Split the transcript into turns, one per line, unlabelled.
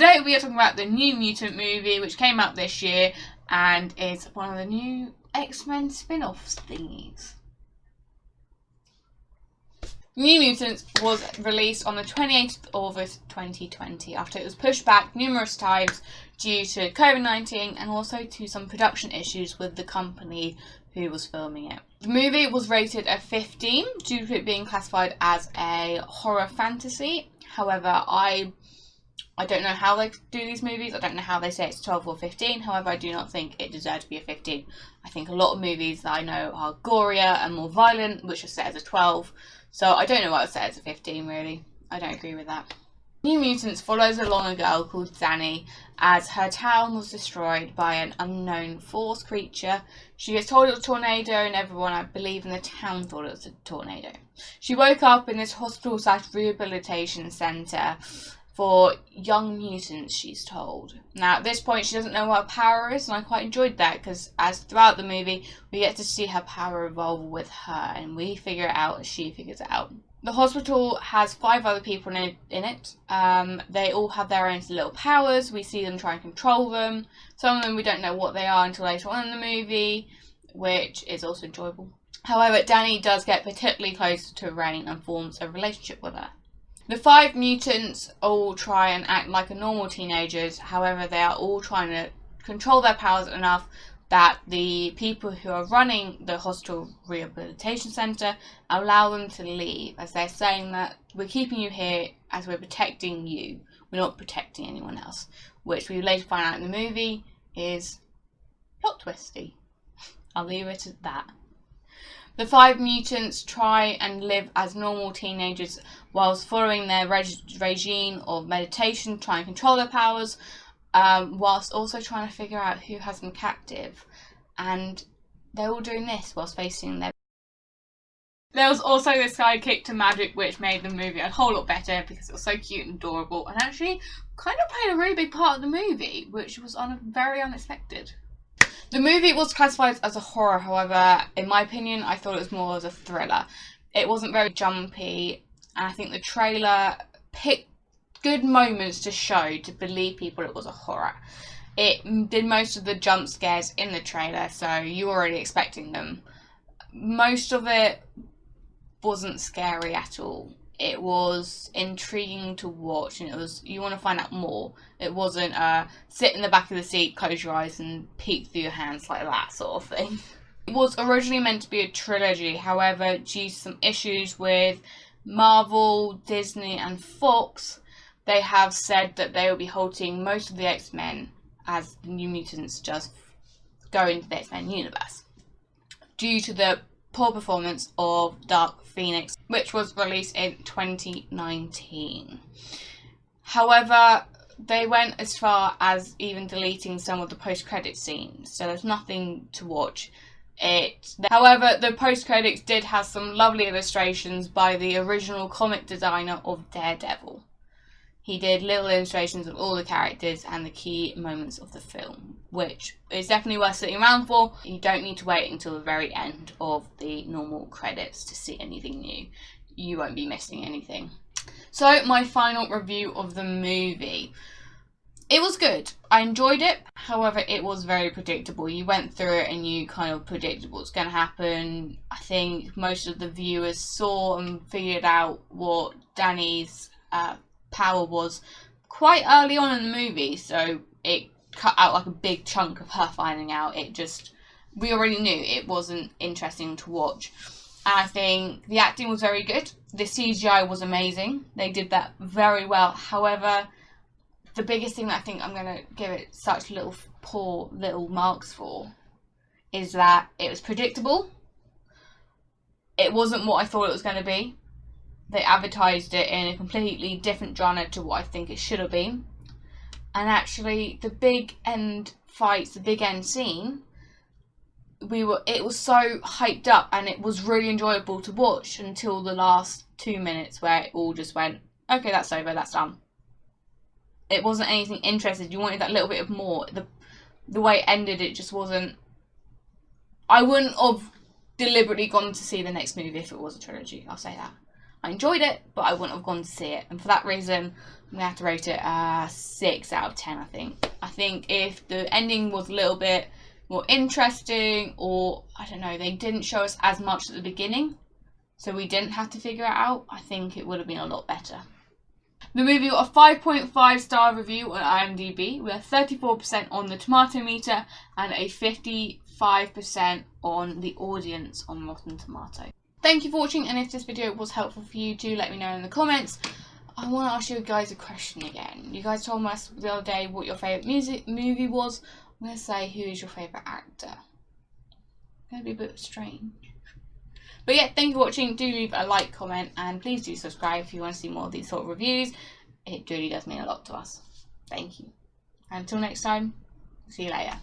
Today we are talking about the New Mutant movie, which came out this year and is one of the new X-Men spin-offs thingies. New Mutants was released on the 28th of August 2020 after it was pushed back numerous times due to COVID-19 and also to some production issues with the company who was filming it. The movie was rated a 15 due to it being classified as a horror fantasy. However, I don't know how they do these movies. I don't know how they say it's 12 or 15. However, I do not think it deserves to be a 15. I think a lot of movies that I know are gorier and more violent, which are set as a 12. So I don't know why it's set as a 15, really. I don't agree with that. New Mutants follows along a girl called Danny as her town was destroyed by an unknown force creature. She gets told it was a tornado and everyone, I believe, in the town thought it was a tornado. She woke up in this hospital/rehabilitation centre for young mutants, she's told. Now, at this point, she doesn't know what her power is, and I quite enjoyed that, because as throughout the movie, we get to see her power evolve with her, and we figure it out as she figures it out. The hospital has 5 other people in it. They all have their own little powers. We see them try and control them. Some of them we don't know what they are until later on in the movie, which is also enjoyable. However, Danny does get particularly close to Rain and forms a relationship with her. The 5 mutants all try and act like a normal teenagers, however they are all trying to control their powers enough that the people who are running the hospital rehabilitation centre allow them to leave, as they're saying that we're keeping you here as we're protecting you, we're not protecting anyone else, which we later find out in the movie is plot twisty. I'll leave it at that. The 5 mutants try and live as normal teenagers whilst following their regime of meditation, trying to control their powers, whilst also trying to figure out who has them captive. And they're all doing this whilst facing their... There was also this sidekick to Magic, which made the movie a whole lot better because it was so cute and adorable and actually kind of played a really big part of the movie, which was very unexpected. The movie was classified as a horror, however, in my opinion, I thought it was more as a thriller. It wasn't very jumpy, and I think the trailer picked good moments to show to believe people it was a horror. It did most of the jump scares in the trailer, so you were already expecting them. Most of it wasn't scary at all. It was intriguing to watch, and you want to find out more. It wasn't sit in the back of the seat, close your eyes and peek through your hands like that sort of thing. It was originally meant to be a trilogy, however, due to some issues with Marvel, Disney and Fox, they have said that they will be halting most of the X-Men as New Mutants just go into the X-Men universe, due to the poor performance of Dark Phoenix, which was released in 2019. However, they went as far as even deleting some of the post-credit scenes, so there's nothing to watch. However, the post-credits did have some lovely illustrations by the original comic designer of Daredevil. He did little illustrations of all the characters and the key moments of the film, which is definitely worth sitting around for. You don't need to wait until the very end of the normal credits to see anything new. You won't be missing anything. So, my final review of the movie. It was good. I enjoyed it. However, it was very predictable. You went through it and you kind of predicted what's going to happen. I think most of the viewers saw and figured out what Danny's power was quite early on in the movie, so it cut out like a big chunk of her finding out. We already knew it wasn't interesting to watch. And I think the acting was very good. The CGI was amazing. They did that very well. However, the biggest thing that I think I'm going to give it such poor little marks for is that it was predictable. It wasn't what I thought it was going to be. They advertised it in a completely different genre to what I think it should have been. And actually, the big end fights, the big end scene, it was so hyped up and it was really enjoyable to watch until the last 2 minutes where it all just went, okay, that's over, that's done. It wasn't anything interesting. You wanted that little bit of more. The way it ended, it just wasn't... I wouldn't have deliberately gone to see the next movie if it was a trilogy, I'll say that. I enjoyed it, but I wouldn't have gone to see it. And for that reason, I'm going to have to rate it a 6 out of 10, I think. I think if the ending was a little bit more interesting, or, I don't know, they didn't show us as much at the beginning, so we didn't have to figure it out, I think it would have been a lot better. The movie got a 5.5 star review on IMDb, with a 34% on the tomato meter and a 55% on the audience on Rotten Tomatoes. Thank you for watching, and if this video was helpful for you, do let me know in the comments. I want to ask you guys a question again. You guys told us the other day what your favourite movie was. I'm going to say, who is your favourite actor? It's going to be a bit strange. But yeah, thank you for watching. Do leave a like, comment, and please do subscribe if you want to see more of these sort of reviews. It really does mean a lot to us. Thank you. Until next time, see you later.